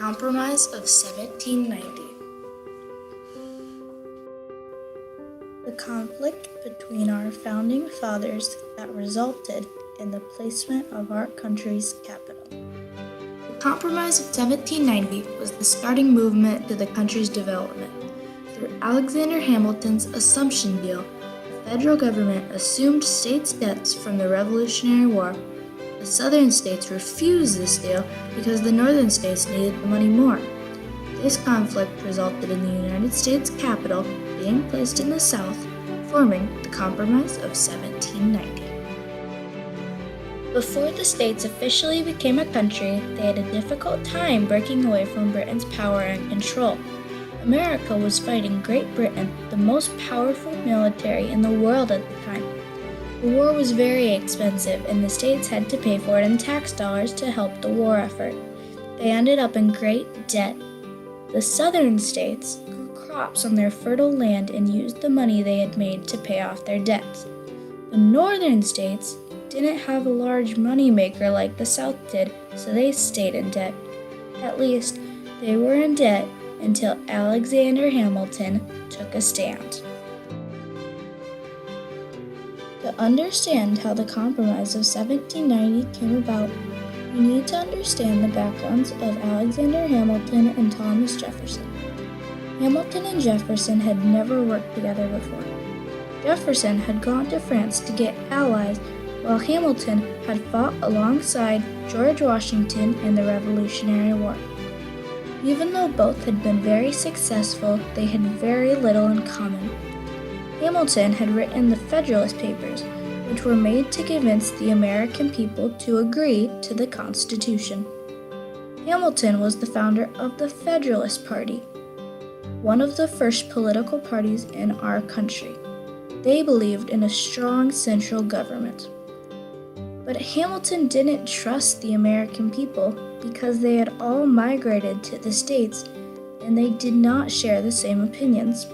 Compromise of 1790. The conflict between our founding fathers that resulted in the placement of our country's capital. The Compromise of 1790 was the starting movement to the country's development. Through Alexander Hamilton's Assumption Deal, the federal government assumed states' debts from the Revolutionary War. The southern states refused this deal because the northern states needed the money more. This conflict resulted in the United States capital being placed in the South, forming the Compromise of 1790. Before the states officially became a country, they had a difficult time breaking away from Britain's power and control. America was fighting Great Britain, the most powerful military in the world at the time. The war was very expensive, and the states had to pay for it in tax dollars to help the war effort. They ended up in great debt. The southern states grew crops on their fertile land and used the money they had made to pay off their debts. The northern states didn't have a large money maker like the South did, so they stayed in debt. At least, they were in debt until Alexander Hamilton took a stand. To understand how the Compromise of 1790 came about, we need to understand the backgrounds of Alexander Hamilton and Thomas Jefferson. Hamilton and Jefferson had never worked together before. Jefferson had gone to France to get allies, while Hamilton had fought alongside George Washington in the Revolutionary War. Even though both had been very successful, they had very little in common. Hamilton had written the Federalist Papers, which were made to convince the American people to agree to the Constitution. Hamilton was the founder of the Federalist Party, one of the first political parties in our country. They believed in a strong central government. But Hamilton didn't trust the American people because they had all migrated to the States and they did not share the same opinions.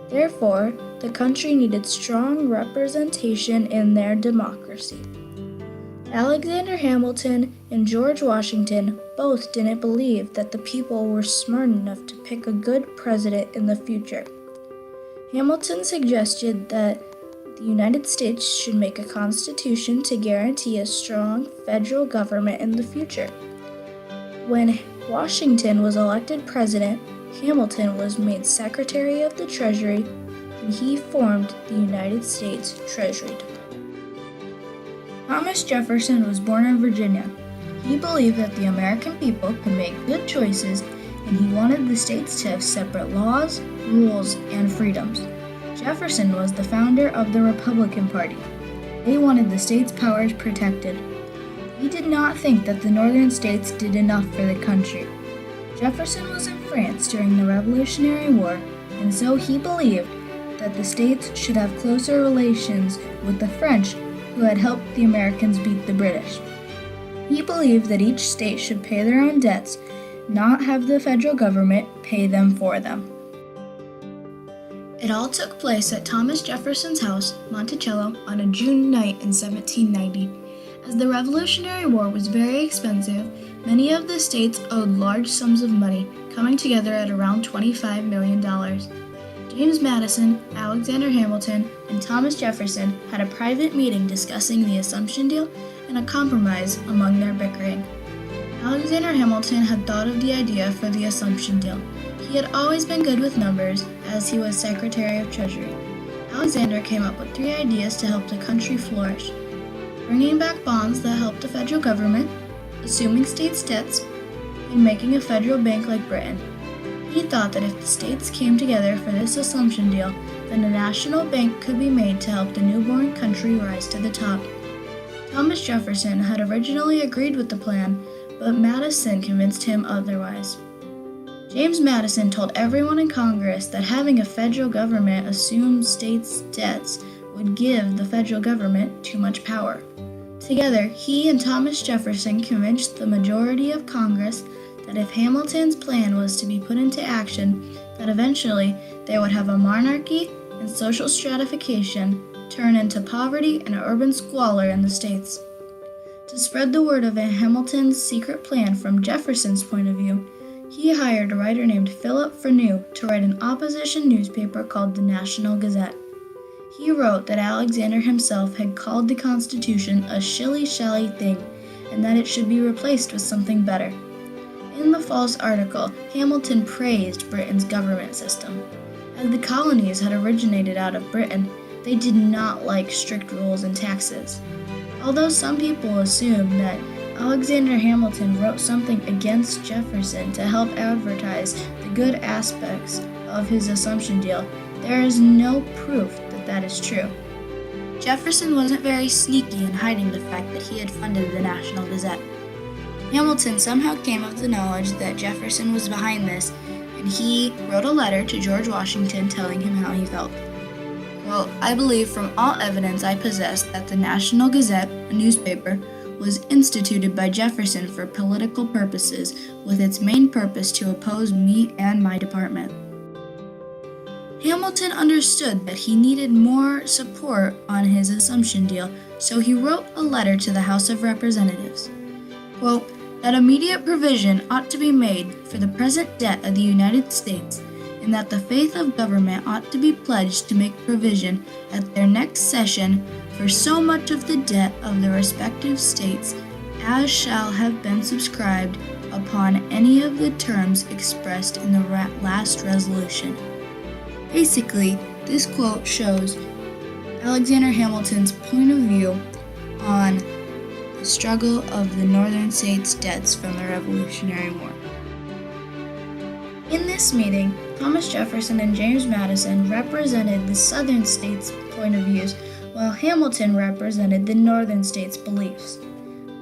Therefore, the country needed strong representation in their democracy. Alexander Hamilton and George Washington both didn't believe that the people were smart enough to pick a good president in the future. Hamilton suggested that the United States should make a constitution to guarantee a strong federal government in the future. When Washington was elected president, Hamilton was made Secretary of the Treasury, and he formed the United States Treasury Department. Thomas Jefferson was born in Virginia. He believed that the American people could make good choices, and he wanted the states to have separate laws, rules, and freedoms. Jefferson was the founder of the Republican Party. They wanted the states' powers protected. He did not think that the northern states did enough for the country. Jefferson was in France during the Revolutionary War, and so he believed that the states should have closer relations with the French, who had helped the Americans beat the British. He believed that each state should pay their own debts, not have the federal government pay them for them. It all took place at Thomas Jefferson's house, Monticello, on a June night in 1790. As the Revolutionary War was very expensive, many of the states owed large sums of money, coming together at around $25 million. James Madison, Alexander Hamilton, and Thomas Jefferson had a private meeting discussing the Assumption Deal and a compromise among their bickering. Alexander Hamilton had thought of the idea for the Assumption Deal. He had always been good with numbers, as he was Secretary of Treasury. Alexander came up with 3 ideas to help the country flourish: bringing back bonds that helped the federal government, assuming states' debts, and making a federal bank like Britain. He thought that if the states came together for this Assumption Deal, then a national bank could be made to help the newborn country rise to the top. Thomas Jefferson had originally agreed with the plan, but Madison convinced him otherwise. James Madison told everyone in Congress that having a federal government assume states' debts would give the federal government too much power. Together, he and Thomas Jefferson convinced the majority of Congress that if Hamilton's plan was to be put into action, that eventually they would have a monarchy and social stratification turn into poverty and urban squalor in the states. To spread the word of Hamilton's secret plan from Jefferson's point of view, he hired a writer named Philip Freneau to write an opposition newspaper called the National Gazette. He wrote that Alexander himself had called the Constitution a shilly-shally thing and that it should be replaced with something better. In the false article, Hamilton praised Britain's government system. As the colonies had originated out of Britain, they did not like strict rules and taxes. Although some people assume that Alexander Hamilton wrote something against Jefferson to help advertise the good aspects of his assumption deal, there is no proof that that is true. Jefferson wasn't very sneaky in hiding the fact that he had funded the National Gazette. Hamilton somehow came of the knowledge that Jefferson was behind this, and he wrote a letter to George Washington telling him how he felt. Quote, "I believe from all evidence I possess that the National Gazette, a newspaper, was instituted by Jefferson for political purposes, with its main purpose to oppose me and my department." Hamilton understood that he needed more support on his assumption deal, so he wrote a letter to the House of Representatives. Quote, "That immediate provision ought to be made for the present debt of the United States, and that the faith of government ought to be pledged to make provision at their next session for so much of the debt of the respective states as shall have been subscribed upon any of the terms expressed in the last resolution." Basically, this quote shows Alexander Hamilton's point of view on the struggle of the northern states' debts from the Revolutionary War. In this meeting, Thomas Jefferson and James Madison represented the southern states' point of views, while Hamilton represented the northern states' beliefs.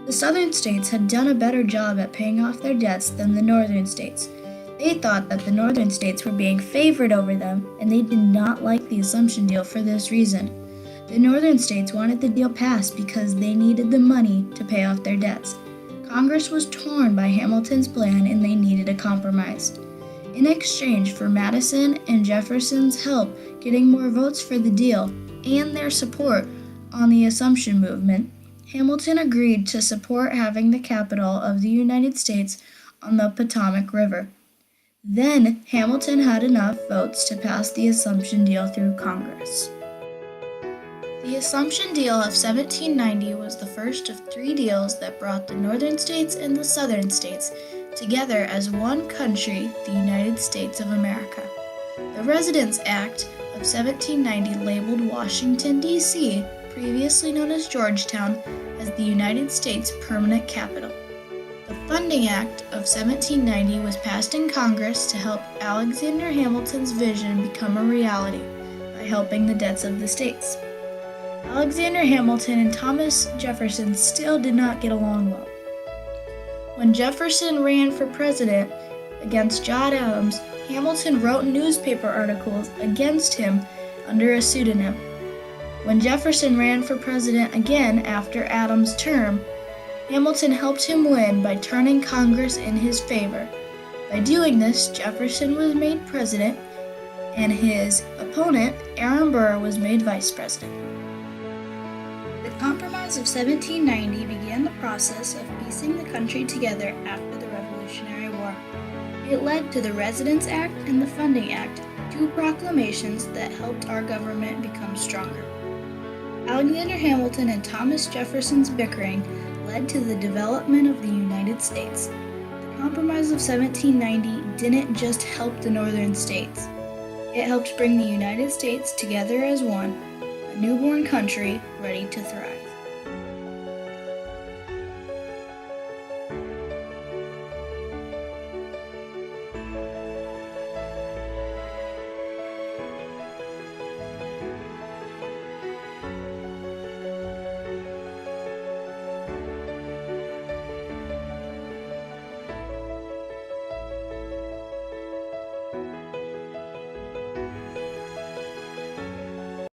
The southern states had done a better job at paying off their debts than the northern states. They thought that the northern states were being favored over them, and they did not like the assumption deal for this reason. The northern states wanted the deal passed because they needed the money to pay off their debts. Congress was torn by Hamilton's plan, and they needed a compromise. In exchange for Madison and Jefferson's help getting more votes for the deal and their support on the assumption movement, Hamilton agreed to support having the capital of the United States on the Potomac River. Then Hamilton had enough votes to pass the assumption deal through Congress. The assumption deal of 1790 was the first of 3 deals that brought the northern states and the southern states together as one country, the United States of America. The Residence Act of 1790 labeled Washington, D.C., previously known as Georgetown, as the United States' permanent capital. The Funding Act of 1790 was passed in Congress to help Alexander Hamilton's vision become a reality by helping the debts of the states. Alexander Hamilton and Thomas Jefferson still did not get along well. When Jefferson ran for president against John Adams, Hamilton wrote newspaper articles against him under a pseudonym. When Jefferson ran for president again after Adams' term, Hamilton helped him win by turning Congress in his favor. By doing this, Jefferson was made president, and his opponent, Aaron Burr, was made vice president. The Compromise of 1790 began the process of piecing the country together after the Revolutionary War. It led to the Residence Act and the Funding Act, 2 proclamations that helped our government become stronger. Alexander Hamilton and Thomas Jefferson's bickering led to the development of the United States. The Compromise of 1790 didn't just help the northern states. It helped bring the United States together as one, a newborn country ready to thrive.